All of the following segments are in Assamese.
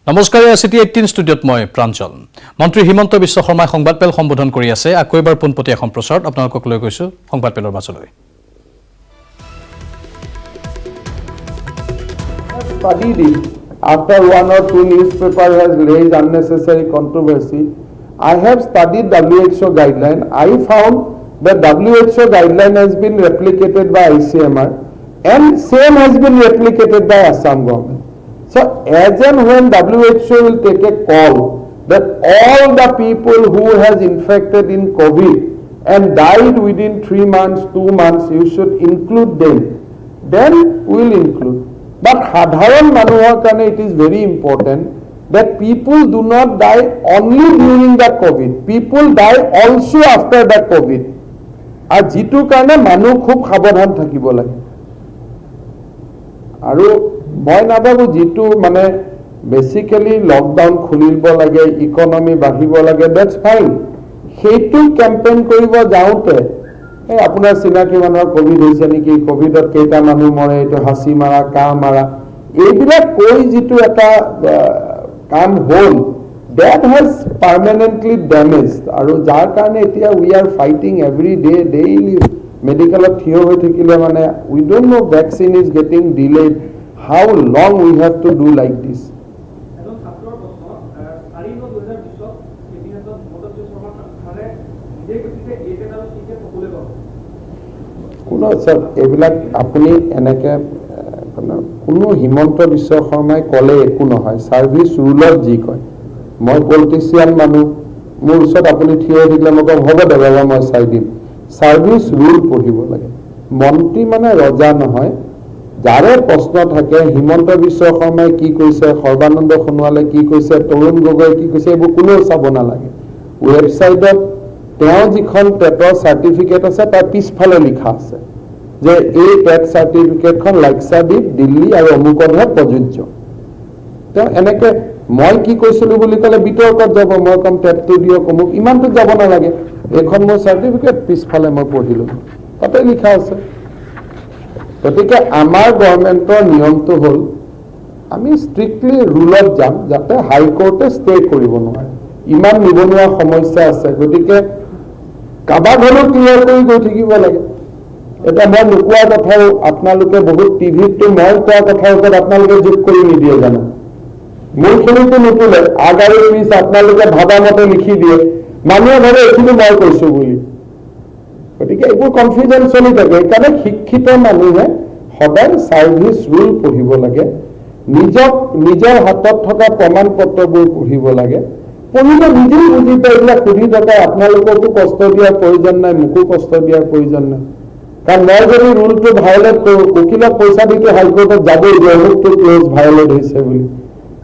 নমস্কাৰ সিটি 18 ষ্টুডিঅত মই প্ৰাঞ্জল মন্ত্ৰী হিমন্ত বিশ্ব শৰ্মাই সংবাদপেল সম্বোধন কৰি আছে আকৌ এবাৰ পোনপটীয়া সম্প্ৰচাৰত আপোনালোকক লৈ গৈছো সংবাদপেলৰ মাজলৈ Studied it. After one or two newspaper has raised unnecessary controversy, I have studied WHO guideline. I found that WHO guideline has been replicated by ICMR and same has been replicated by Assam government. So as and when WHO will take a call that all the people who has infected in COVID and died within 3 months, 2 months, you should include them. Then we will include. But sadharan manuhar karone it is very important that people do not die only during the COVID. People die also after the COVID. Ar jitu karone manu khub sabodhan thakibo lage. Aru মই নাভাবো যেটো মানে বেসিক্যালি লকডাউন খুলিব লাগে ইকোনমি বাঢ়িব লাগে দ্যাটস ফাইন সেইটো ক্যাম্পেইন কৰিব যাওতে এই আপোনাৰ চিনাকি মানুহৰ কোভিড হৈছে নেকি কোভিডত কেইটা মানুহ মৰে এটো হাসি মাৰা কাম মাৰা এইবিলাক কৈ যেটো এটা কাম হল that has permanently damaged আৰু যাৰ কাৰণে এতিয়া we are fighting every day daily medical থিয় হৈ থাকিলে মানে we don't know vaccine is getting delayed. How long we have to do like this? কোনো স্যার এবিলাক আপনি এনেকে কোনো হিমন্ত বিশ্ব শৰ্মাই কলে একো নহয় সাৰ্ভিস ৰুলত জি কয় মই পলিটিশিয়ান মানুহ মোৰ ওচৰত আপুনি থিয় হৈ থাকিলে মই কম হ'ব দে বাবা মই চাই দিম সার্ভিস রুল পঢ়িব লাগে মন্ত্ৰী মানে ৰজা নহয় যাৰে প্ৰশ্ন থাকে হিমন্ত বিশ্ব শৰ্মাই কি কৈছে সৰ্বানন্দ সোণোৱালে কি কৈছে তৰুণ গগৈ কি কৈছে এইবোৰ কোনো চাব নালাগে ৱেবছাইটত তেওঁ যিখন টেটৰ সাৰ্টিফিকেট আছে তাৰ পিছফালে লিখা আছে যে এই টেট সাৰ্টিফিকেটখন লাক্ষাদ্বীপ দিল্লী আৰু অমুকতহে প্ৰযোজ্য তেওঁ এনেকে মই কি কৈছিলো বুলি ক'লে বিতৰ্কত যাব মই কম টেটটো দিয়ক অমুক ইমানটো যাব নালাগে এখন মোৰ সাৰ্টিফিকেট পিছফালে মই পঢ়িলো তাতে লিখা আছে গতিকে আমাৰ গভৰ্ণমেণ্টৰ নিয়মটো হ'ল আমি ষ্ট্ৰিক্টলি ৰুলত যাম যাতে হাইকোৰ্টে ষ্টে কৰিব নোৱাৰে ইমান নিবনুৱা সমস্যা আছে গতিকে কাবাক হ'লেও ক্লিয়াৰ কৰি গৈ থাকিব লাগে এটা মই নোকোৱা কথাও আপোনালোকে বহুত টিভিতটো মই কোৱা কথাৰ ওপৰত আপোনালোকে যোগ কৰি নিদিয়ে জানো মোৰখিনিতো নুতুলে আগাৰী পিছ আপোনালোকে ভাবা মতে লিখি দিয়ে মানুহে ভাবে এইখিনি মই কৈছো বুলি গতিকে এইবোৰ কনফিউজন চলি থাকে সেইকাৰণে শিক্ষিত মানুহে সদায় সাৰ্ভিস ৰুল পঢ়িব লাগে নিজৰ হাতত থকা প্ৰমাণ পত্ৰবোৰ পঢ়িব লাগে পঢ়িলে নিজেই বুজি পাই এইবিলাক সুধি থকা আপোনালোককো কষ্ট দিয়াৰ প্ৰয়োজন নাই মোকো কষ্ট দিয়াৰ প্ৰয়োজন নাই কাৰণ মই যদি ৰুলটো ভায়োলেট কৰোঁ উকিলক পইচা দিটো হাইকোৰ্টত যাবই যে অমুকটো ক্লজ ভায়োলেট হৈছে বুলি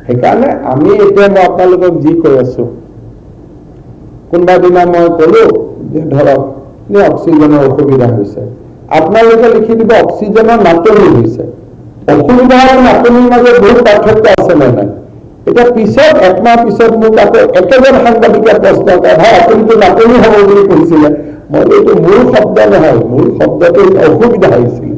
সেইকাৰণে আমি এতিয়া মই আপোনালোকক যি কৈ আছো কোনোবা দিনা মই ক'লো যে ধৰক অক্সিজেনৰ অসুবিধা হৈছে আপোনালোকে লিখি দিব অক্সিজেনৰ নাটনি হৈছে অসুবিধা আৰু নাটনিৰ মাজত বহুত পাৰ্থক্য আছে নে নাই এতিয়া পিছত একমাহ পিছত মোক আকৌ একেজন সাংবাদিকে প্ৰশ্ন কৰে ভাই আপুনিতো নাটনি হ'ব বুলি কৈছিলে মই এইটো মূল শব্দ নহয় মূল শব্দটো অসুবিধা হৈছিল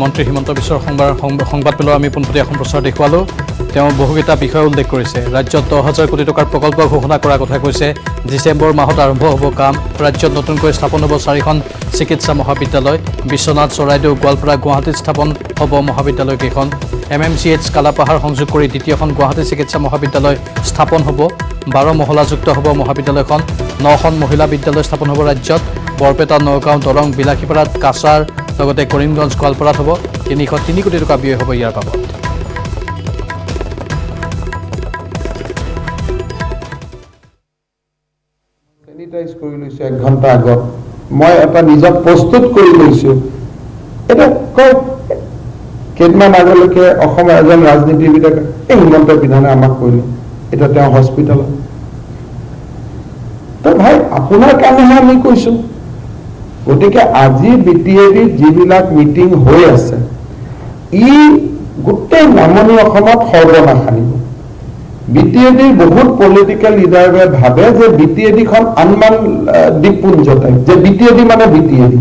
মন্ত্ৰী হিমন্ত বিশ্বৰ সংবাদপেলৰ আমি পোনপটীয়া সম্প্ৰচাৰ দেখুৱালোঁ তেওঁ বহুকেইটা বিষয় উল্লেখ কৰিছে ৰাজ্যত 10,000 কোটি টকাৰ প্ৰকল্প ঘোষণা কৰাৰ কথা কৈছে ডিচেম্বৰ মাহত আৰম্ভ হ'ব কাম ৰাজ্যত নতুনকৈ স্থাপন হ'ব 4খন চিকিৎসা মহাবিদ্যালয় বিশ্বনাথ চৰাইদেউ গোৱালপাৰা গুৱাহাটীত স্থাপন হ'ব মহাবিদ্যালয়কেইখন MMCH কালাপাহাৰ সংযোগ কৰি দ্বিতীয়খন গুৱাহাটী চিকিৎসা মহাবিদ্যালয় স্থাপন হ'ব 12 মহলাযুক্ত হ'ব মহাবিদ্যালয়খন 9খন মহিলা বিদ্যালয় স্থাপন হ'ব ৰাজ্যত বৰপেটা নগাঁও দৰং বিলাসীপাৰাত কাছাৰ লগতে কৰিমগঞ্জ গোৱালপাৰাত হ'ব 303 কোটি টকা ব্যয় হ'ব ইয়াৰ বাবদ সেনিটাইজ কৰি লৈছো 1 ঘণ্টা আগত মই এটা নিজক প্ৰস্তুত কৰি লৈছো এটা কেইদিনমান আগলৈকে অসমৰ এজন ৰাজনীতিবিদে এই হিমন্ত বিধানে আমাক কৈলে এটা তেওঁ হস্পিটেলত তো ভাই আপোনাৰ কাৰণেহে আমি কৈছো গতিকে আজি বিটিএডি যিবিলাক মিটিং হৈ আছে ই গোটেই নামনি অসমত সৰ্বনাশ আনিব BTADৰ বহুত পলিটিক্যাল লিডাৰে ভাবে যে BTADখন আনমান দ্বীপপুঞ্জ টাইপ, যে BTAD মানে BTAD।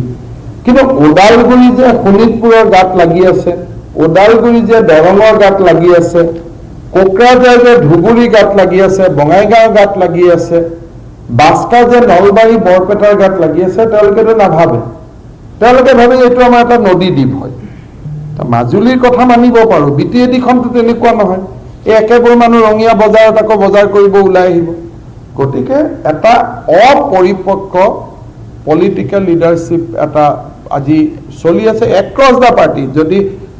কিন্তু ওদালগুৰি যে শোণিতপুৰৰ গাত লাগি আছে, ওদালগুৰি যে দৰঙৰ গাত লাগি আছে, কোকৰাঝাৰ যে ধুবুৰী গাত লাগি আছে, বঙাইগাঁও গাত লাগি আছে, বাস্কা যে নলবাৰী বৰপেটাৰ গাত লাগি আছে, তেওঁলোকেতো নাভাবে। তেওঁলোকে ভাবে এইটো আমাৰ এটা নদী দ্বীপ হয়। মাজুলীৰ কথা মানিব পাৰোঁ, BTADখনতো তেনেকুৱা নহয়। এই একেবোৰ মানুহ ৰঙীয়া বজাৰত আকৌ বজাৰ কৰিব ওলাই আহিব। গতিকে এটা অপৰিপক্ক পলিটিক্যাল লিডাৰশ্বিপ এটা আজি চলি আছে এক্ৰছ দ্য পাৰ্টি। যদি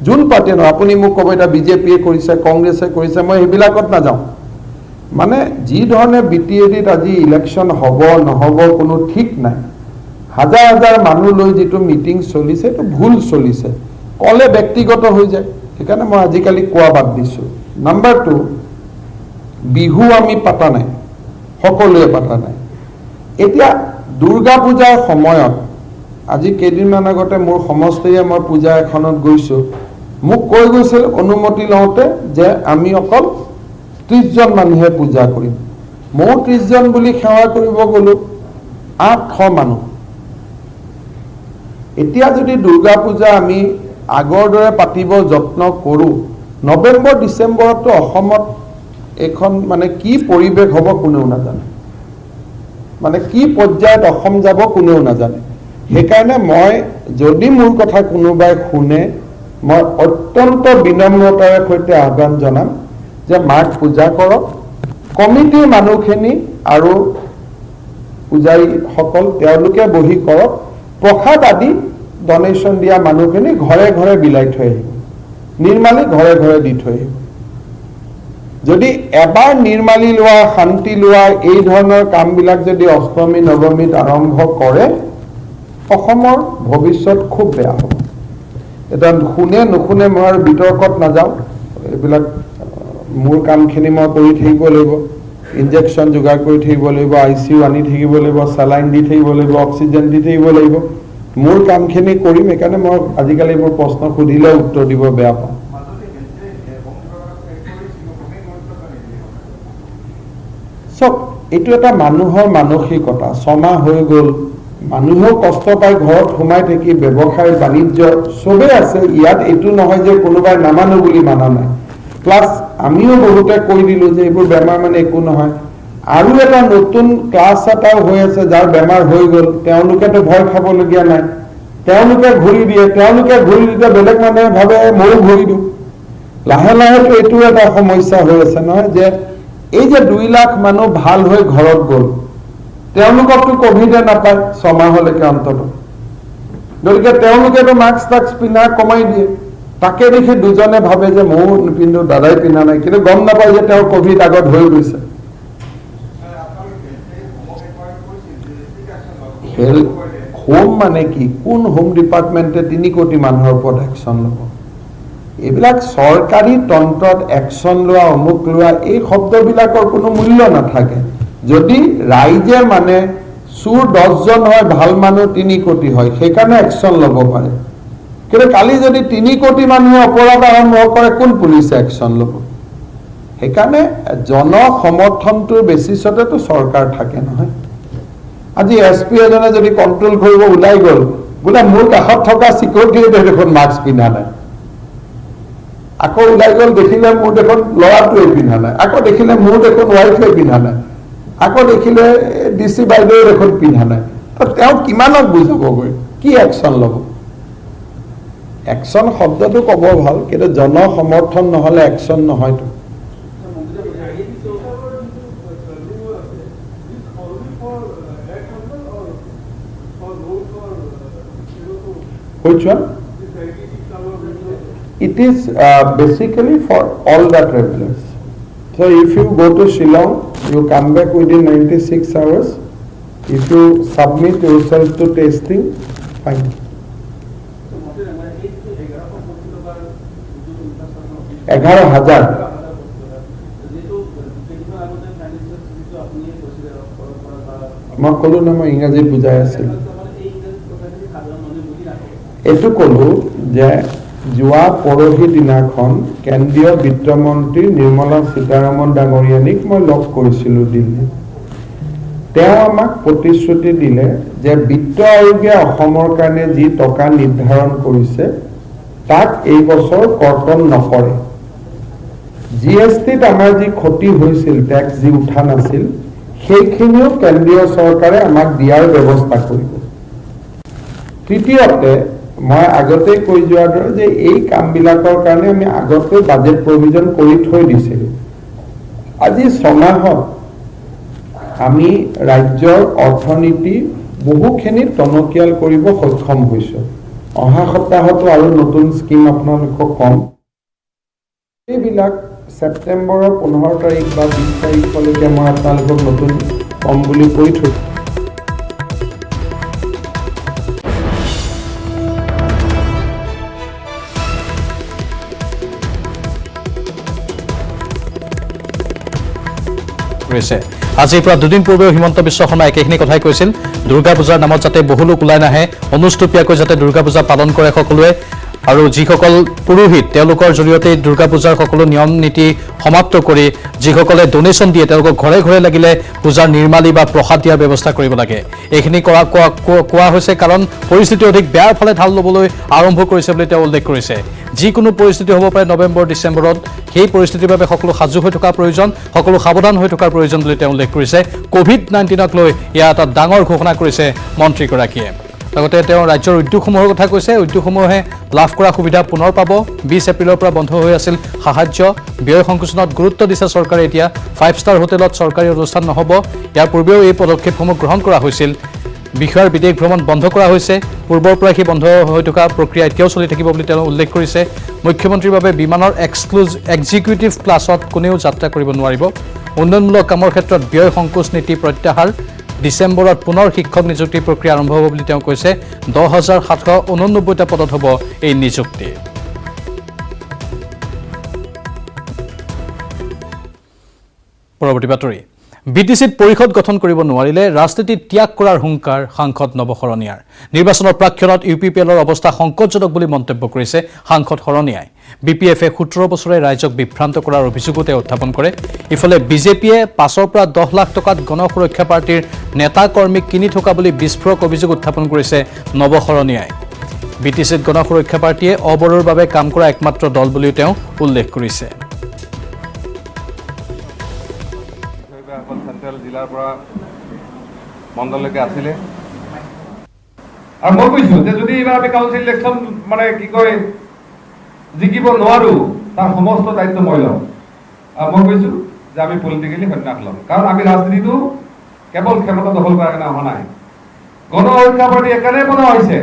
যোন পাৰ্টি নহয়, আপুনি মোক ক'ব এতিয়া BJPয়ে কৰিছে, কংগ্ৰেছে কৰিছে, মই সেইবিলাকত নাযাওঁ। মানে যি ধৰণে BTADত আজি ইলেকশ্যন হ'ব নহ'ব কোনো ঠিক নাই। হাজাৰ হাজাৰ মানুহ লৈ যিটো মিটিং চলিছে এইটো ভুল চলিছে, ক'লে ব্যক্তিগত হৈ যায়। সেইকাৰণে মই আজিকালি কোৱা বাদ দিছোঁ। নাম্বাৰ 2, বিহু আমি পাতা নাই, সকলোৱে পাতা নাই। এতিয়া দুৰ্গা পূজাৰ সময়ত, আজি কেইদিনমান আগতে মোৰ সমষ্টিৰে মই পূজা এখনত গৈছোঁ, মোক কৈ গৈছিল অনুমতি লওঁতে যে আমি অকল 30জন মানুহে পূজা কৰিম। ময়ো 30জন বুলি সেৱা কৰিব গ'লোঁ, 800 মানুহ। এতিয়া যদি দুৰ্গা পূজা আমি আগৰ দৰে পাতিব যত্ন কৰোঁ, নৱেম্বৰ ডিচেম্বৰতো অসমত এইখন মানে কি পৰিৱেশ হ'ব কোনেও নাজানে, মানে কি পৰ্যায়ত অসম যাব কোনেও নাজানে। সেইকাৰণে মই যদি মোৰ কথা কোনোবাই শুনে, মই অত্যন্ত বিনম্ৰতাৰে সৈতে আহ্বান জনাম যে মাক পূজা কৰক, কমিটিৰ মানুহখিনি আৰু পূজাৰীসকল তেওঁলোকে বহি কৰক, প্ৰসাদ আদি ডনেশ্যন দিয়া মানুহখিনি ঘৰে ঘৰে বিলাই থৈ আহিব, নিৰ্মালি ঘৰে ঘৰে দি থৈ আহিব। যদি এবাৰ নিৰ্মালি লোৱা, শান্তি লোৱা, এই ধৰণৰ কামবিলাক যদি অষ্টমী নৱমীত আৰম্ভ কৰে, অসমৰ ভৱিষ্যত খুব বেয়া হ'ব। এতিয়া শুনে নুশুনে মই আৰু বিতৰ্কত নাযাওঁ, এইবিলাক মোৰ কামখিনি মই কৰি থাকিব লাগিব। ইনজেকশ্যন যোগাৰ কৰি থাকিব লাগিব, ICU আনি থাকিব লাগিব, চেলাইন দি থাকিব লাগিব, অক্সিজেন দি থাকিব লাগিব। মোৰ কামখিনি কৰিম। সেইকাৰণে মই আজিকালি মোৰ প্ৰশ্ন সুধিলে উত্তৰ দিব বেয়া পাওঁ। চব এইটো এটা মানুহৰ মানসিকতা। 6 মাহ হৈ গ'ল, মানুহেও কষ্ট পাই ঘৰত সোমাই থাকি ব্যৱসায় বাণিজ্য চবেই আছে। ইয়াত এইটো নহয় যে কোনোবাই নামানো বুলি মানা নাই। প্লাছ আমিও বহুতে কৈ দিলোঁ যে এইবোৰ বেমাৰ মানে একো নহয়। আৰু এটা নতুন ক্লাছ এটাও হৈ আছে, যাৰ বেমাৰ হৈ গ'ল, তেওঁলোকেতো ভয় খাবলগীয়া নাই। তেওঁলোকে ঘূৰি দিয়ে, তেওঁলোকে ঘূৰি দিলে বেলেগ মানুহে ভাবে ময়ো ঘূৰি দিওঁ। লাহে লাহেতো এইটো এটা সমস্যা হৈ আছে নহয়, যে এই যে 2 লাখ মানুহ ভাল হৈ ঘৰত গ'ল, তেওঁলোককতো কভিডে নাপায় 6 মাহলৈকে অন্তত। গতিকে তেওঁলোকেতো মাস্ক টাস্ক পিন্ধা কমাই দিয়ে। তাকে দেখি দুজনে ভাবে যে ময়ো নিপিন্ধো, দাদাই পিন্ধা নাই, কিন্তু গম নাপায় যে তেওঁৰ কভিড আগত হৈ গৈছে। হোম মানে কি? কোন হোম ডিপাৰ্টমেণ্টে 3 কোটি মানুহৰ ওপৰত একশ্যন ল'ব? এইবিলাক চৰকাৰী তন্ত্ৰত একশ্যন লোৱা, অমুক লোৱা, এই শব্দবিলাকৰ কোনো মূল্য নাথাকে। যদি ৰাইজে মানে চুৰ 10জন হয়, ভাল মানুহ 3 কোটি হয়, সেইকাৰণে একশ্যন ল'ব পাৰে। কিন্তু কালি যদি 3 কোটি মানুহে অপৰাধ আৰম্ভ কৰে, কোন পুলিচে একশ্যন ল'ব? সেইকাৰণে জন সমৰ্থনটোৰ বেচিছতেতো চৰকাৰ থাকে নহয়। আজি SP এজনে যদি কণ্ট্ৰল কৰিব ওলাই গ'ল, বোলে মোৰ কাষত থকা চিকিউৰিটিয়ে দেখোন মাস্ক পিন্ধা নাই, আকৌ ওলাই গ'ল দেখিলে মোৰ দেখোন ল'ৰাটোৱে পিন্ধা নাই, আকৌ দেখিলে মোৰ দেখোন ৱাইফে পিন্ধা নাই, আকৌ দেখিলে DC বাইদেৱে দেখোন পিন্ধা নাই, তেওঁ কিমানক বুজাবগৈ? কি একশ্যন ল'ব? একশ্যন শব্দটো ক'ব ভাল, কিন্তু জন সমৰ্থন নহ'লে একশ্যন নহয়তো। Which one? It is basically for all the travelers. So if you go to Shillong, you come back within 96 hours. If you submit yourself to testing, fine. 11,000. মই ক'লো না, মই ইংৰাজীত বুজাই আছিলোঁ। এইটো ক'লো যে যোৱা পৰহি দিনাখন কেন্দ্ৰীয় বিত্তমন্ত্ৰী নিৰ্মলা সীতাৰামন ডাঙৰীয়ানীক মই লগ কৰিছিলোঁ দিল্লীত। তেওঁ আমাক প্ৰতিশ্ৰুতি দিলে যে বিত্ত আয়োগে অসমৰ কাৰণে যি টকা নিৰ্ধাৰণ কৰিছে তাক এই বছৰ কৰ্তন নকৰে। GSTত আমাৰ যি ক্ষতি হৈছিল, টেক্স যি উঠা নাছিল, সেইখিনিও কেন্দ্ৰীয় চৰকাৰে আমাক দিয়াৰ ব্যৱস্থা কৰিব। তৃতীয়তে মই আগতেই কৈ যোৱাৰ দৰে যে এই কামবিলাকৰ কাৰণে আমি আগতে বাজেট প্ৰভিজন কৰি থৈ দিছিলোঁ। আজি 6 মাহত আমি ৰাজ্যৰ অৰ্থনীতি বহুখিনি টনকিয়াল কৰিব সক্ষম হৈছোঁ। অহা সপ্তাহতো আৰু নতুন স্কিম আপোনালোকক কম। এইবিলাক ছেপ্টেম্বৰৰ 15 তাৰিখ বা 20 তাৰিখলৈকে মই আপোনালোকক নতুন কম বুলি কৈ থৈছোঁ। আজিৰ পৰা দুদিন পূৰ্বেও হিমন্ত বিশ্ব শৰ্মাই একেখিনি কথাই কৈছিল। দুৰ্গা পূজাৰ নামত যাতে বহু লোক ওলাই নাহে, অনুষ্টুপীয়াকৈ যাতে দুৰ্গা পূজা পালন কৰে সকলোৱে, আৰু যিসকল পুৰোহিত তেওঁলোকৰ জৰিয়তে দুৰ্গা পূজাৰ সকলো নিয়ম নীতি সমাপ্ত কৰি যিসকলে ডোনেশ্যন দিয়ে তেওঁলোকক ঘৰে ঘৰে লাগিলে পূজাৰ নিৰ্মালী বা প্ৰসাদ দিয়াৰ ব্যৱস্থা কৰিব লাগে। এইখিনি কোৱা হৈছে কাৰণ পৰিস্থিতি অধিক বেয়াৰ ফালে ঢাল ল'বলৈ আৰম্ভ কৰিছে বুলি তেওঁ উল্লেখ কৰিছে। যিকোনো পৰিস্থিতি হ'ব পাৰে নৱেম্বৰ ডিচেম্বৰত, সেই পৰিস্থিতিৰ বাবে সকলো সাজু হৈ থকাৰ প্ৰয়োজন, সকলো সাৱধান হৈ থকাৰ প্ৰয়োজন বুলি তেওঁ উল্লেখ কৰিছে। COVID-19ক লৈ এয়া এটা ডাঙৰ ঘোষণা কৰিছে মন্ত্ৰীগৰাকীয়ে। লগতে তেওঁ ৰাজ্যৰ উদ্যোগসমূহৰ কথা কৈছে। উদ্যোগসমূহে লাভ কৰা সুবিধা পুনৰ পাব। 20 এপ্ৰিলৰ পৰা বন্ধ হৈ আছিল সাহায্য। ব্যয় সংকোচনত গুৰুত্ব দিছে চৰকাৰে। এতিয়া 5 ষ্টাৰ হোটেলত চৰকাৰী অনুষ্ঠান নহ'ব। ইয়াৰ পূৰ্বেও এই পদক্ষেপসমূহ গ্ৰহণ কৰা হৈছিল। বিষয়াৰ বিদেশ ভ্ৰমণ বন্ধ কৰা হৈছে। পূৰ্বৰ পৰাই সেই বন্ধ হৈ থকা প্ৰক্ৰিয়া এতিয়াও চলি থাকিব বুলি তেওঁ উল্লেখ কৰিছে। মুখ্যমন্ত্ৰীৰ বাবে বিমানৰ এক্সিকিউটিভ ক্লাছত কোনেও যাত্ৰা কৰিব নোৱাৰিব। উন্নয়নমূলক কামৰ ক্ষেত্ৰত ব্যয় সংকোচ নীতি প্ৰত্যাহাৰ। ডিচেম্বৰত পুনৰ শিক্ষক নিযুক্তি প্ৰক্ৰিয়া আৰম্ভ হ'ব বুলি তেওঁ কৈছে। 10,789টা পদত হ'ব এই নিযুক্তি। পৰৱৰ্তী বাতৰি। BTCত পৰিষদ গঠন কৰিব নোৱাৰিলে ৰাজনীতি ত্যাগ কৰাৰ হুংকাৰ সাংসদ নৱ শৰণীয়াৰ। নিৰ্বাচনৰ প্ৰাক্ষণত UPPLৰ অৱস্থা সংকটজনক বুলি মন্তব্য কৰিছে সাংসদ শৰণীয়াই। BPFে 17 বছৰে ৰাইজক বিভ্ৰান্ত কৰাৰ অভিযোগো তেওঁ উত্থাপন কৰে। ইফালে বিজেপিয়ে 5ৰ পৰা 10 লাখ টকাত গণ সুৰক্ষা পাৰ্টিৰ নেতা কৰ্মীক কিনি থকা বুলি বিস্ফোৰক অভিযোগ উত্থাপন কৰিছে নৱ শৰণীয়াই। BTCত গণ সুৰক্ষা পাৰ্টিয়ে অবৰোৰ বাবে কাম কৰা একমাত্ৰ দল বুলিও তেওঁ উল্লেখ কৰিছে। জিলাৰ পৰা মণ্ডললৈকে আছিলে আৰু মই কৈছোঁ যে যদি এইবাৰ আমি কাউন্সিল ইলেকশ্যন মানে কি কয় জিকিব নোৱাৰো তাৰ সমস্ত দায়িত্ব মই ল'ম। আৰু মই কৈছোঁ যে আমি পলিটিকেলি সন্ন্যাস ল'ম, কাৰণ আমি ৰাজনীতিটো কেৱল ক্ষমতা দখল কৰাৰ কাৰণে অহা নাই। গণ সুৰক্ষা পাৰ্টি একেবাৰে বনোৱা হৈছে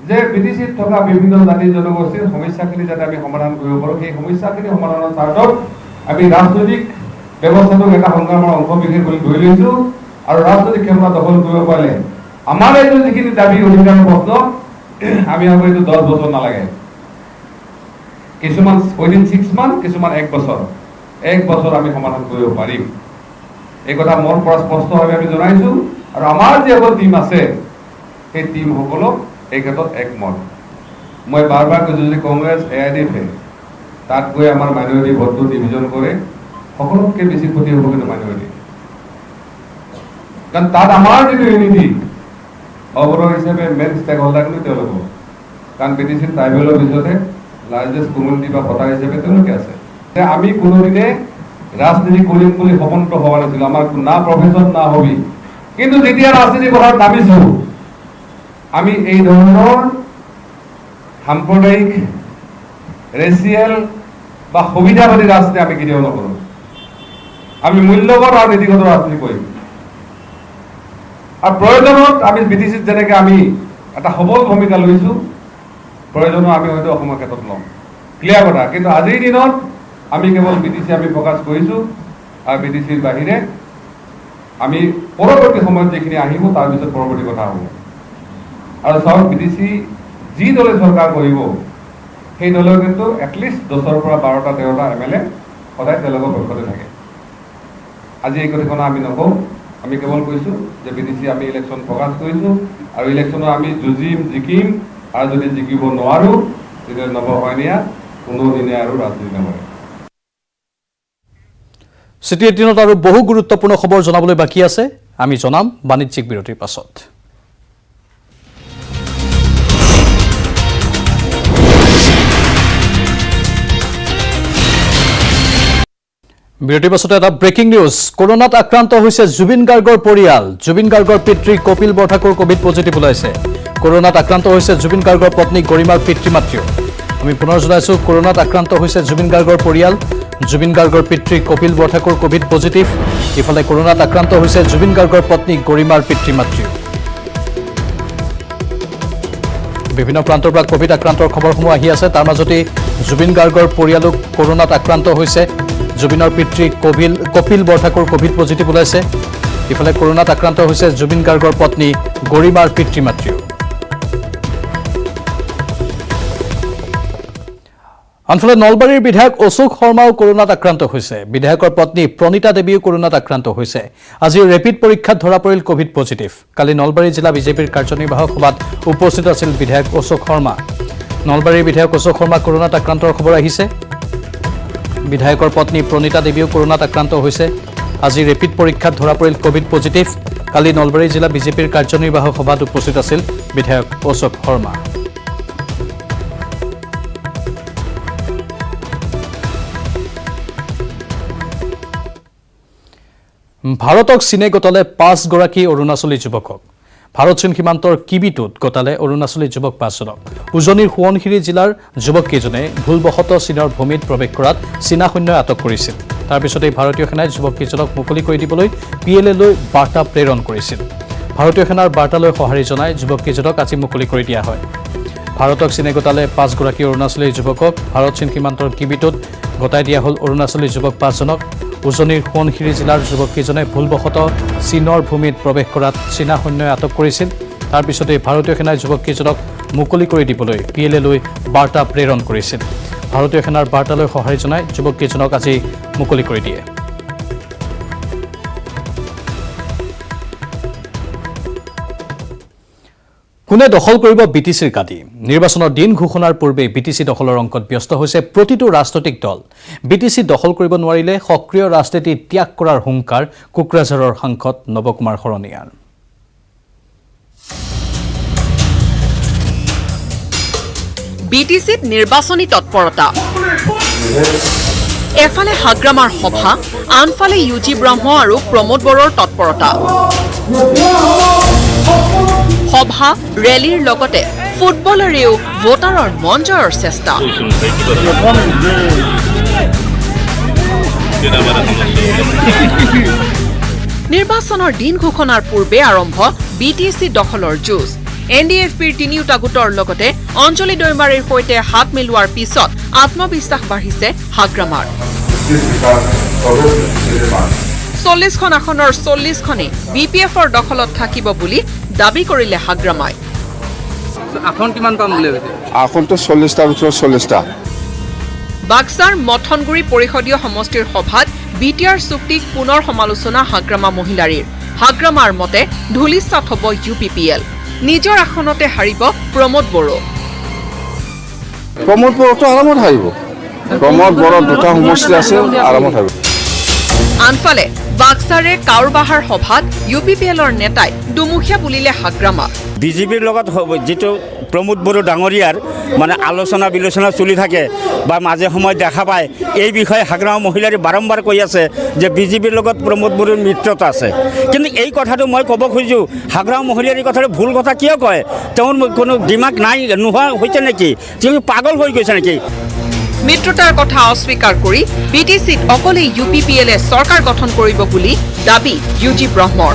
যে BTCত থকা বিভিন্ন জাতি জনগোষ্ঠীৰ সমস্যাখিনি যাতে আমি সমাধান কৰিব পাৰোঁ। সেই সমস্যাখিনি সমাধানৰ স্বাৰ্থত আমি ৰাজনৈতিক ব্যৱস্থাটোক এটা সংগ্ৰামৰ অংশ বিশেষ কৰি ধৰি লৈছোঁ। আৰু ৰাজনৈতিক ক্ষমতা দখল কৰিব পাৰিলে আমাৰ এইটো যিখিনি দাবী অধিকাৰৰ প্ৰশ্ন, আমি ভাবোঁ এইটো 10 বছৰ নালাগে। কিছুমান উইদিন 6 মান্থ, কিছুমান 1 বছৰ। 1 বছৰ আমি সমাধান কৰিব পাৰিম। এই কথা মোৰ পৰা স্পষ্টভাৱে আমি জনাইছোঁ। আৰু আমাৰ যিসকল টীম আছে সেই টীমসকলক এই ক্ষেত্ৰত একমত। মই বাৰ বাৰ কৈছোঁ যদি কংগ্ৰেছ AIDFে তাত গৈ আমাৰ মাইনৰিটি ভোটটো ডিভিজন কৰে, সকলোতকৈ বেছি ক্ষতি হ'ব কিন্তু মাইনৰিটি। কাৰণ তাত আমাৰ যিটো ইউনিটি অবৰোধ হিচাপে মেইন ষ্টেক হোল্ডাৰ কিন্তু তেওঁলোক, কাৰণ BTC ট্ৰাইবেলৰ পিছতে লাৰ্জেষ্ট কমিউনিটি বা ভোটাৰ হিচাপে তেওঁলোকে আছে। আমি কোনোদিনে ৰাজনীতি কৰিম বুলি সপন্ত হোৱা নাছিলোঁ। আমাৰ না প্ৰফেশ্যন না হবি। কিন্তু যেতিয়া ৰাজনীতি কৰাত নামিছোঁ, আমি এই ধৰণৰ সাম্প্ৰদায়িক ৰেচিয়েল বা সুবিধাবাদী ৰাজনীতি আমি কেতিয়াও নকৰোঁ। আমি মূল্যৱান আৰু নীতিগত ৰাজনীতি কৰিম। আৰু প্ৰয়োজনত আমি BTCত যেনেকৈ আমি এটা সবল ভূমিকা লৈছোঁ, প্ৰয়োজনত আমি হয়তো অসমৰ ক্ষেত্ৰত ল'ম। ক্লিয়াৰ কথা। কিন্তু আজিৰ দিনত আমি কেৱল BTC আমি ফ'কাছ কৰিছোঁ। আৰু BTCৰ বাহিৰে আমি পৰৱৰ্তী সময়ত যিখিনি আহিব তাৰ পিছত পৰৱৰ্তী কথা হ'ব। আৰু চাওক, BTC যি দলে চৰকাৰ কৰিব সেই দলেও কিন্তু এটলিষ্ট 10ৰ পৰা 12টা 13টা MLA সদায় তেওঁলোকৰ পক্ষতে থাকে। আজি এই কথাখন আমি নকওঁ। আমি কেৱল কৈছোঁ যে BTC আমি ইলেকশ্যন ফ'কাছ কৰিছোঁ আৰু ইলেকশ্যনত আমি যুঁজিম, জিকিম। আৰু যদি জিকিব নোৱাৰোঁ তেতিয়া নৱশৰণীয়া কোনোদিনে আৰু ৰাজনীতি নকৰে। চিটি 18ত আৰু বহু গুৰুত্বপূৰ্ণ খবৰ জনাবলৈ বাকী আছে, আমি জনাম বাণিজ্যিক বিৰতিৰ পাছত। বিৰতিৰ পাছতে এটা ব্ৰেকিং নিউজ। কৰোনাত আক্ৰান্ত হৈছে জুবিন গাৰ্গৰ পৰিয়াল। জুবিন গাৰ্গৰ পিতৃ কপিল বৰঠাকুৰ কোভিড পজিটিভ ওলাইছে। কৰোনাত আক্ৰান্ত হৈছে জুবিন গাৰ্গৰ পত্নী গৰিমাৰ পিতৃ মাতৃও। আমি পুনৰ জনাইছোঁ, কৰোনাত আক্ৰান্ত হৈছে জুবিন গাৰ্গৰ পৰিয়াল। জুবিন গাৰ্গৰ পিতৃ কপিল বৰঠাকুৰ কোভিড পজিটিভ। ইফালে কৰোনাত আক্ৰান্ত হৈছে জুবিন গাৰ্গৰ পত্নী গৰিমাৰ পিতৃ মাতৃও। বিভিন্ন প্ৰান্তৰ পৰা কোভিড আক্ৰান্তৰ খবৰসমূহ আহি আছে। তাৰ মাজতে জুবিন গাৰ্গৰ পৰিয়ালো কৰোনাত আক্ৰান্ত হৈছে। জুবিনৰ পিতৃ কপিল বৰঠাকুৰ কোভিড পজিটিভ ওলাইছে। ইফালে কৰোনাত আক্ৰান্ত হৈছে জুবিন গাৰ্গৰ পত্নী গৰিমাৰ পিতৃ মাতৃও। আনফালে নলবাৰীৰ বিধায়ক অশোক শৰ্মাও কৰোনাত আক্ৰান্ত হৈছে। বিধায়কৰ পত্নী প্ৰণীতা দেৱীও কৰোনাত আক্ৰান্ত হৈছে। আজি ৰেপিড পৰীক্ষাত ধৰা পৰিল কোভিড পজিটিভ। কালি নলবাৰী জিলা বিজেপিৰ কাৰ্যনিৰ্বাহক সভাত উপস্থিত আছিল বিধায়ক অশোক শৰ্মা। নলবাৰীৰ বিধায়ক অশোক শৰ্মা কৰোনাত আক্ৰান্তৰ খবৰ আহিছে। বিধায়কৰ পত্নী প্ৰণীতা দেৱীও কৰোনাত আক্ৰান্ত হৈছে। আজি ৰেপিড পৰীক্ষাত ধৰা পৰিল কোভিড পজিটিভ। কালি নলবাৰী জিলা বিজেপিৰ কাৰ্যনিৰ্বাহক সভাত উপস্থিত আছিল বিধায়ক অশোক শৰ্মা। ভাৰতক চীনে গতালে 5 গৰাকী অৰুণাচলী যুৱকক। ভাৰত চীন সীমান্তৰ কিবিটোত গতালে অৰুণাচলী যুৱক 5জনক। উজনিৰ সোৱণশিৰি জিলাৰ যুৱককেইজনে ভুলবশতঃ চীনৰ ভূমিত প্ৰৱেশ কৰাত চীনা সৈন্যই আটক কৰিছিল। তাৰ পিছতেই ভাৰতীয় সেনাই যুৱককেইজনক মুকলি কৰি দিবলৈ PLA-লৈ বাৰ্তা প্ৰেৰণ কৰিছিল। ভাৰতীয় সেনাৰ বাৰ্তালৈ সঁহাৰি জনাই যুৱককেইজনক আজি মুকলি কৰি দিয়া হয়। ভাৰতক চীনে গতালে 5 গৰাকী অৰুণাচলী যুৱকক। ভাৰত চীন সীমান্তৰ কিবিটোত গতাই দিয়া হ'ল অৰুণাচলী যুৱক 5জনক। উজনিৰ সোৱণশিৰি জিলাৰ যুৱককেইজনে ভুলবশতঃ চীনৰ ভূমিত প্ৰৱেশ কৰাত চীনা সৈন্যই আটক কৰিছিল। তাৰ পিছতেই ভাৰতীয় সেনাই যুৱককেইজনক মুকলি কৰি দিবলৈ PLA-লৈ বাৰ্তা প্ৰেৰণ কৰিছিল। ভাৰতীয় সেনাৰ বাৰ্তালৈ সঁহাৰি জনাই যুৱককেইজনক আজি মুকলি কৰি দিয়ে। কোনে দখল কৰিব BTCৰ গাদী? নিৰ্বাচনৰ দিন ঘোষণাৰ পূৰ্বে BTC দখলৰ অংকত ব্যস্ত হৈছে প্ৰতিটো ৰাজনৈতিক দল। BTC দখল কৰিব নোৱাৰিলে সক্ৰিয় ৰাজনীতি ত্যাগ কৰাৰ হুংকাৰ কোকৰাঝাৰৰ সাংসদ নৱকুমাৰ শৰণীয়াৰ। BTCত নিৰ্বাচনী তৎপৰতা। এফালে হাগ্ৰামাৰ সভা, আনফালে UG ব্ৰহ্ম আৰু প্ৰমোদ বড়োৰ তৎপৰতা। সভা ৰেলীৰ লগতে ফুটবলেৰেও ভোটাৰৰ মন জয়ৰ চেষ্টা। নিৰ্বাচনৰ দিন ঘোষণাৰ পূৰ্বে আৰম্ভ BTC দখলৰ যুঁজ। NDFBৰ তিনিওটা গোটৰ লগতে অঞ্জলি দৈমাৰীৰ সৈতে হাত মিলোৱাৰ পিছত আত্মবিশ্বাস বাঢ়িছে হাগ্ৰামাৰ। 40খন আসনৰ 40খনেই BPFৰ দখলত থাকিব বুলি দাবী কৰিলে হাগ্ৰামাই। আসন কিমান পাম বুলি ভাবিছে? আসনটো 40টাৰ ভিতৰত 40টা। বাক্সাৰ মথনগুৰি পৰিষদীয় সমষ্টিৰ সভাত BTR চুক্তিক পুনৰ সমালোচনা হাগ্ৰামা মহিলাৰীৰ। হাগ্ৰামাৰ মতে ধূলিচাত হ'ব UPPL। নিজৰ আসনতে হাৰিব প্ৰমোদ বড়ো। প্ৰমোদ বড়োটো আৰামত হাৰিব। প্ৰমোদ বড়োৰ দুটা সমষ্টি আছে, আৰামত হাৰিব। আনফালে বাক্সাৰে কাউৰবাহাৰ সভাত UPPLৰ নেতাই দুমুখীয়া বুলিলে হাগ্ৰামা। বিজেপিৰ লগত যিটো প্ৰমোদ বড়ো ডাঙৰীয়াৰ মানে আলোচনা বিলোচনা চলি থাকে বা মাজে সময় দেখা পায়, এই বিষয়ে হাগ্ৰামা মহিলাৰে বাৰম্বাৰ কৈ আছে যে বিজেপিৰ লগত প্ৰমোদ বড়োৰ মিত্ৰতা আছে। কিন্তু এই কথাটো মই ক'ব খুজিছোঁ, হাগ্ৰামা মহিলাৰ এই কথাটো ভুল কথা কিয় কয়? তেওঁৰ কোনো দিমাগ নাই, নোহোৱা হৈছে নেকি? তেওঁ পাগল হৈ গৈছে নেকি? মিত্ৰতাৰ কথা অস্বীকাৰ কৰি BTCত অকলে UPPLে চৰকাৰ গঠন কৰিব বুলি দাবী UG ব্ৰহ্মৰ।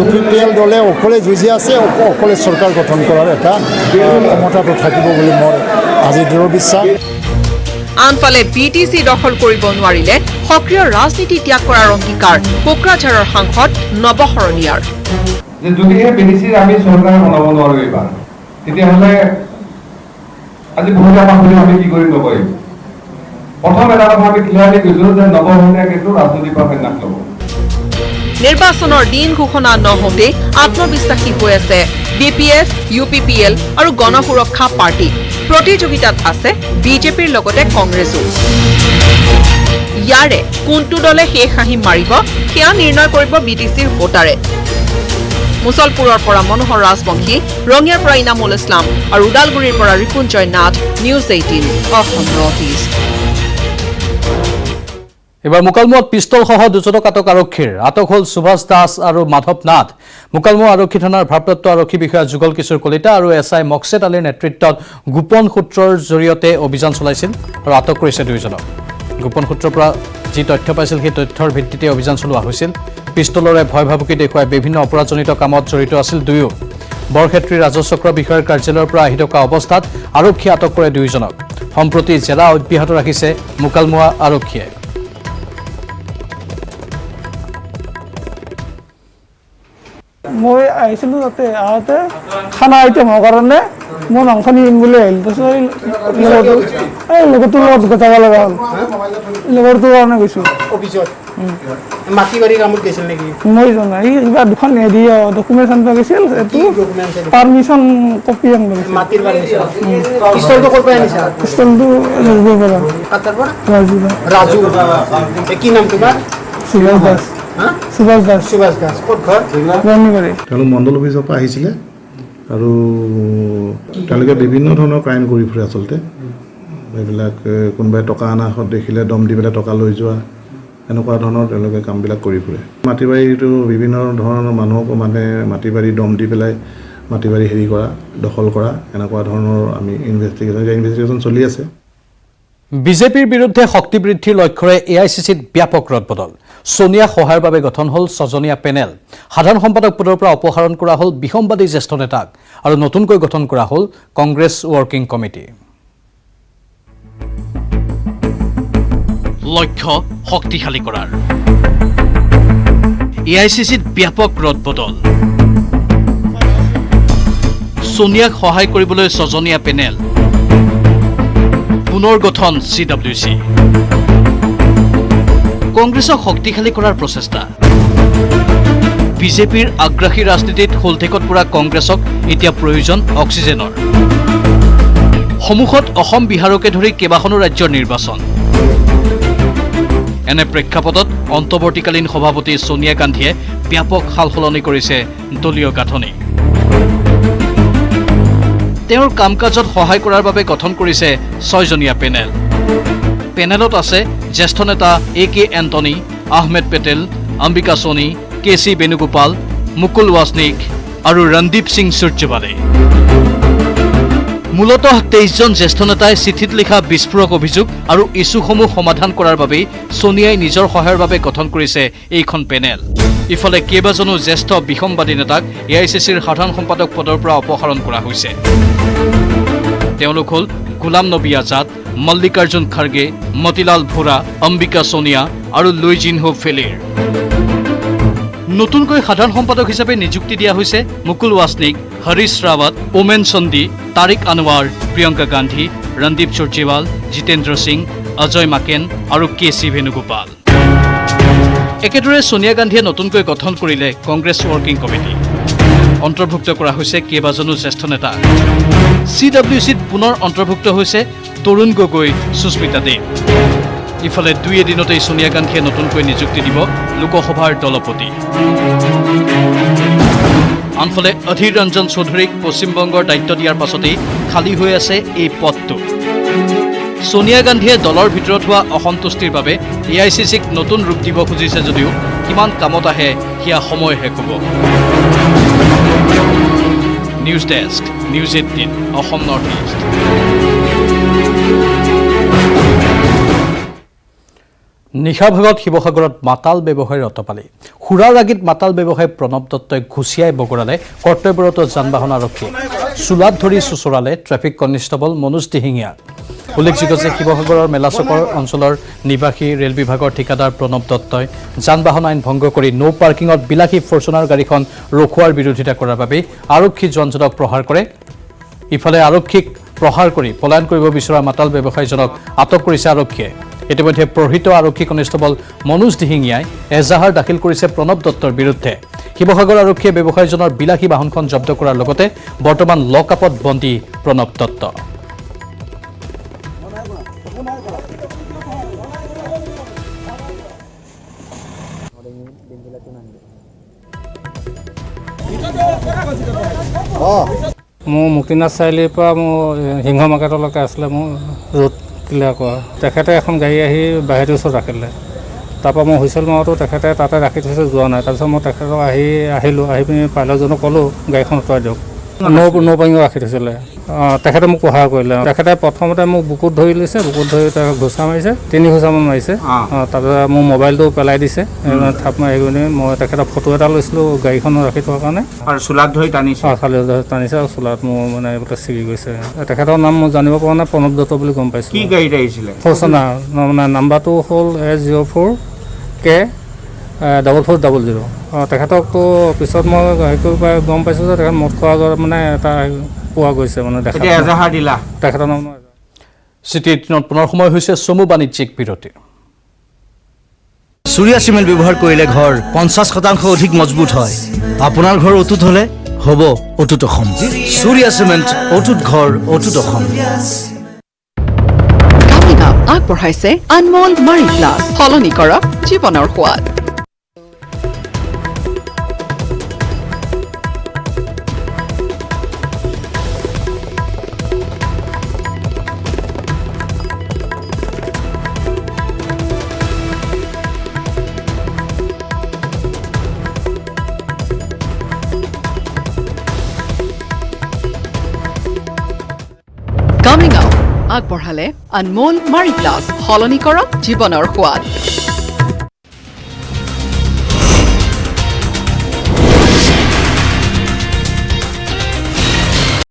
UPPL দলে অকলে যুঁজি আছে, অকলে চৰকাৰ গঠন কৰাৰ এটা ক্ষমতাটো থাকিব বুলি মোৰ আজি দৃঢ় বিশ্বাস। আনফালে BTC দখল কৰিব নোৱাৰিলে সক্ৰিয় ৰাজনীতি ত্যাগ কৰাৰ অংগীকাৰ কোকৰাঝাৰৰ সাংসদ নৱশৰণীয়াৰ। যে যদিহে BTCৰ আমি চৰকাৰ বনাব নোৱাৰো এইবাৰ, তেতিয়াহ'লে আজি বহুতে আমাক সুধিলে আমি কি কৰিম নকৰিম। প্ৰথম এটা কথা আমি ক্লিয়াৰলি কৈছোঁ যে নৱশৰণীয়াই কিন্তু ৰাজনৈতিক পৰা সন্যাস ল'ব। নিৰ্বাচনৰ দিন ঘোষণা নহওঁতে আত্মবিশ্বাসী হৈ আছে BPS, UPPL আৰু গণসুৰক্ষা পাৰ্টি। প্ৰতিযোগিতাত আছে বিজেপিৰ লগতে কংগ্ৰেছো। ইয়াৰে কোনটো দলে শেষ হাঁহি মাৰিব সেয়া নিৰ্ণয় কৰিব BTCৰ ভোটাৰে। মুছলপুৰৰ পৰা মনোহৰ ৰাজবংশী, ৰঙিয়াৰ পৰা ইনামুল ইছলাম আৰু ওদালগুৰিৰ পৰা Ripunjay Nath, news 18 Assam north east. এবাৰ মুকালমুৱাত পিষ্টলসহ দুজনক আটক আৰক্ষীৰ। আটক হ'ল সুভাষ দাস আৰু মাধৱ নাথ। মুকালমুৱা আৰক্ষী থানাৰ ভাৰপ্ৰাপ্ত আৰক্ষী বিষয়া যুগল কিশোৰ কলিতা আৰু SI মকছেদ আলীৰ নেতৃত্বত গোপন সূত্ৰৰ জৰিয়তে অভিযান চলাইছিল আৰু আটক কৰিছে দুয়োজনক। গোপন সূত্ৰৰ পৰা যি তথ্য পাইছিল সেই তথ্যৰ ভিত্তিতে অভিযান চলোৱা হৈছিল। পিষ্টলৰে ভয় ভাবুকি দেখুৱাই বিভিন্ন অপৰাধজনিত কামত জড়িত আছিল দুয়ো। বৰক্ষেত্ৰী ৰাজচক্ৰ বিষয়াৰ কাৰ্যালয়ৰ পৰা আহি থকা অৱস্থাত আৰক্ষীয়ে আটক কৰে দুয়োজনক। সম্প্ৰতি জেৰা অব্যাহত ৰাখিছে মুকালমুৱা আৰক্ষীয়ে। মই আহিছিলোঁ তাতে আহোঁতে খানা আইটেমৰ কাৰণে মোৰ মাংস নিম বুলি আহিলোঁ। তাৰপিছত লগৰটোৰ লগত যাব লগা হ'ল। লগৰটোৰ কাৰণে গৈছোঁ অফিচত মাটি বাৰী কামত গৈছিল নেকি? মই জনা এই কিবা দুখন হেৰি ডকুমেণ্ট আনিব গৈছিল, এইটো পাৰ্মিশ্যন কপি আনিব গৈছিল। মাটিৰ পাৰ্মিশ্যন। পিষ্টলটো ক'ৰ পৰা আনিছা? পিষ্টলটো ৰাজুৰ পৰা। কাটাৰ পৰা? ৰাজু। কি নাম তোমাৰ? সুভাষ দাস। সুভাষ দাস। সুভাষ দাস। ক'ত ঘৰ? বৰ্ণিবাৰী। তেওঁলোক মণ্ডল অফিচৰ পৰা আহিছিলে আৰু তেওঁলোকে বিভিন্ন ধৰণৰ ক্ৰাইম কৰি ফুৰে আচলতে। এইবিলাক কোনোবাই টকা অনা দেখিলে দম দি পেলাই টকা লৈ যোৱা, এনেকুৱা ধৰণৰ তেওঁলোকে কামবিলাক কৰি ফুৰে। মাটি বাৰীটো বিভিন্ন ধৰণৰ মানুহক মানে মাটি বাৰী দম দি পেলাই মাটি বাৰী হেৰি কৰা, দখল কৰা, এনেকুৱা ধৰণৰ আমি ইনভেষ্টিগেশ্যন চলি আছে। বিজেপিৰ বিৰুদ্ধে শক্তি বৃদ্ধিৰ লক্ষ্যৰে AICCত ব্যাপক ৰদবদল। সোনিয়া সহায়ৰ বাবে গঠন হ'ল 6জনীয়া পেনেল। সাধাৰণ সম্পাদক পদৰ পৰা অপসাৰণ কৰা হ'ল বিসম্বাদী জ্যেষ্ঠ নেতাক আৰু নতুনকৈ গঠন কৰা হ'ল কংগ্ৰেছ ৱৰ্কিং কমিটি। লক্ষ্য শক্তিশালী কৰাৰ AICCত ব্যাপক ৰদবদল। সোনিয়াক সহায় কৰিবলৈ 6জনীয়া পেনেল। পুনৰ গঠন CWC। কংগ্ৰেছক শক্তিশালী কৰাৰ প্ৰচেষ্টা। বিজেপিৰ আগ্ৰাসী ৰাজনীতিত হোলঠেকত পৰা কংগ্ৰেছক এতিয়া প্ৰয়োজন অক্সিজেনৰ। সন্মুখত অসম বিহাৰকে ধৰি কেইবাখনো ৰাজ্যৰ নিৰ্বাচন। এনে প্ৰেক্ষাপটত অন্তৱৰ্তীকালীন সভাপতি সোনিয়া গান্ধীয়ে ব্যাপক সালসলনি কৰিছে দলীয় গাঁথনি। তেওঁৰ কাম কাজত সহায় কৰাৰ বাবে গঠন কৰিছে 6জনীয়া পেনেল। পেনেলত আছে জ্যেষ্ঠ নেতা AK এণ্টনি, আহমেদ পেটেল, অম্বিকা সোনি, KC বেণুগোপাল, মুকুল ৱাছনিক আৰু ৰন্দীপ সিং সূৰ্যৱালে। মূলতঃ 23জন জ্যেষ্ঠ নেতাই চিঠিত লিখা বিস্ফোৰক অভিযোগ আৰু ইছ্যুসমূহ সমাধান কৰাৰ বাবেই সোনিয়াই নিজৰ সহায়ৰ বাবে গঠন কৰিছে এইখন পেনেল। ইফালে কেইবাজনো জ্যেষ্ঠ বিসম্বাদী নেতাক AICCৰ সাধাৰণ সম্পাদক পদৰ পৰা অপসাৰণ কৰা হৈছে। তেওঁলোক হ'ল গোলাম নবী আজাদ, মল্লিকাৰ্জুন খাৰ্গে, মতিলাল ভোৰা, অম্বিকা সোনিয়া আৰু লুইজিনহো ফেলিৰ। নতুনকৈ সাধাৰণ সম্পাদক হিচাপে নিযুক্তি দিয়া হৈছে মুকুল ৱাছনিক, হৰীশ ৰাৱত, ওমেন চন্দী, তাৰিক আনোৱাৰ, প্ৰিয়ংকা গান্ধী, ৰন্দীপ সুৰজেৱাল, জিতেন্দ্ৰ সিং, অজয় মাকেন আৰু KC বেণুগোপাল। একেদৰে সোনিয়া গান্ধীয়ে নতুনকৈ গঠন কৰিলে কংগ্ৰেছ ৱৰ্কিং কমিটি। অন্তৰ্ভুক্ত কৰা হৈছে কেইবাজনো জ্যেষ্ঠ নেতা। CWCত পুনৰ অন্তৰ্ভুক্ত হৈছে তৰুণ গগৈ, সুস্মিতা দেৱ। ইফালে দুই এদিনতেই সোনিয়া গান্ধীয়ে নতুনকৈ নিযুক্তি দিব লোকসভাৰ দলপতি। আনফালে অধীৰ ৰঞ্জন চৌধুৰীক পশ্চিমবংগৰ দায়িত্ব দিয়াৰ পাছতেই খালী হৈ আছে এই পদটো। সোনিয়া গান্ধীয়ে দলৰ ভিতৰত হোৱা অসন্তুষ্টিৰ বাবে AICCক নতুন ৰূপ দিব খুজিছে যদিও কিমান কামত আহে সেয়া সময় শেষ হ'ব। News desk, news 18 Assam north east. নিশা ভাগত শিৱসাগৰত মাতাল ব্যৱসায়ীৰ অতপালি। সুৰাৰ আগিত মাতাল ব্যৱসায়ী প্ৰণৱ দত্তই ঘুচিয়াই বগৰালে কৰ্তব্যৰত যান বাহন আৰক্ষী। চোলাত ধৰি চোচৰালে ট্ৰেফিক কনিষ্টেবল মনোজ দিহিঙীয়া। উল্লেখযোগ্য যে শিৱসাগৰৰ মেলাচকৰ অঞ্চলৰ নিবাসী ৰেল বিভাগৰ ঠিকাদাৰ প্ৰণৱ দত্তই যান বাহন আইন ভংগ কৰি নো পাৰ্কিঙত বিলাসী ফৰ্চুনাৰ গাড়ীখন ৰখোৱাৰ বিৰোধিতা কৰাৰ বাবে আৰক্ষী জনজনক প্ৰহাৰ কৰে। ইফালে আৰক্ষীক প্ৰহাৰ কৰি পলায়ন কৰিব বিচৰা মাতাল ব্যৱসায়ীজনক আটক কৰিছে আৰক্ষীয়ে। ইতিমধ্যে প্ৰহৃত আৰক্ষী কনিষ্টবল মনোজ দিহিঙীয়াই এজাহাৰ দাখিল কৰিছে প্ৰণৱ দত্তৰ বিৰুদ্ধে। শিৱসাগৰ আৰক্ষীয়ে ব্যৱসায়ীজনৰ বিলাসী বাহনখন জব্দ কৰাৰ লগতে বৰ্তমান লকআপত বন্দী প্ৰণৱ দত্ত। মোৰ মুক্তিনাথ চাৰিআলিৰ পৰা মোৰ সিংহ মাৰ্কেটলৈকে আছিলে মোৰ ৰোড ক্লিয়াৰ কৰা। তেখেতে এখন গাড়ী আহি বাহিৰৰ ওচৰত ৰাখিলে। তাৰপৰা মই হুইচেল মাৰোঁতো তেখেতে তাতে ৰাখি থৈছে, যোৱা নাই। তাৰপিছত মই তেখেতক আহিলোঁ, আহি পিনি পাইলটজনক ক'লোঁ গাড়ীখন আঁতৰাই দিয়ক। নৌপাঙিও ৰাখি থৈছিলে। তেখেতে মোক সহায় কৰিলে। তেখেতে প্ৰথমতে মোক বুকুত ধৰি লৈছে, বুকুত ধৰি তেওঁক ঘোচা মাৰিছে, 3 ঘোচামান মাৰিছে। তাৰপিছত মোৰ মোবাইলটো পেলাই দিছে, থাপ মাৰি পিনি মই তেখেতৰ ফটো এটা লৈছিলোঁ গাড়ীখনত ৰাখি থোৱাৰ কাৰণে। আৰু চোলাত ধৰি টানিছে। টানিছে আৰু চোলাত মোৰ মানে এইবিলাক ছিগি গৈছে। তেখেতৰ নাম মই জানিব পৰা নাই, প্ৰণৱ দত্ত বুলি গম পাইছোঁ। কি গাড়ীত আহিছিলে? ফৰ্চুনাৰ, মানে নাম্বাৰটো হ'ল S04K4400। তেখেতকতো পিছত মই হেৰি কৰিব পাই গম পাইছোঁ যে তেখেত মদ খোৱাৰ আগত মানে এটা পোৱা গৈছে, মানে দেখা এজাহাৰ দিলা তেখেতৰ নাম। চিটি 18 পুনৰ সময় হৈছে চমু বাণিজ্যিক বিৰতিৰ। চুৰিয়া চিমেণ্ট ব্যৱহাৰ কৰিলে ঘৰ 50% অধিক মজবুত হয়। আপোনাৰ ঘৰ অটুট হ'লে হ'ব অটুট অসম। চুৰিয়া চিমেণ্ট, অটুট ঘৰ, অটুট অসম। আগবঢ়াইছে আনমোল মাৰি প্লাছ, সলনি কৰক জীৱনৰ সোৱাদ। কামিং আউট আগবঢ়ালে আনমোল মাৰি প্লাছ, সলনি কৰক জীৱনৰ সোৱাদ।